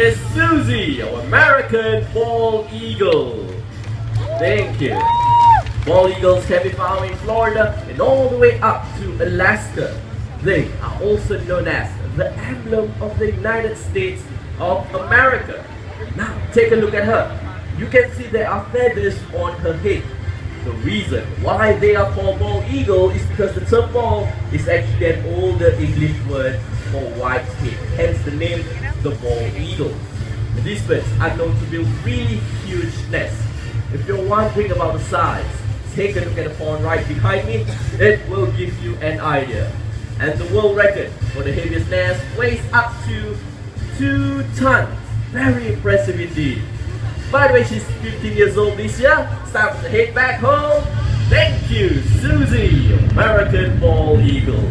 is Susie, our American bald eagle. Thank you. Bald eagles can be found in Florida and all the way up to Alaska. They are also known as the emblem of the United States of America. Now take a look at her. You can see there are feathers on her head. The reason why they are called bald eagle is because the term bald is actually an older English word for white head, hence the name the bald eagle. These birds are known to build really huge nests. If you're wondering about the size, take a look at the pond right behind me. It will give you an idea. And the world record for the heaviest nest weighs up to 2 tons. Very impressive indeed. By the way, she's 15 years old this year. It's time to head back home. Thank you, Susie, American bald eagle.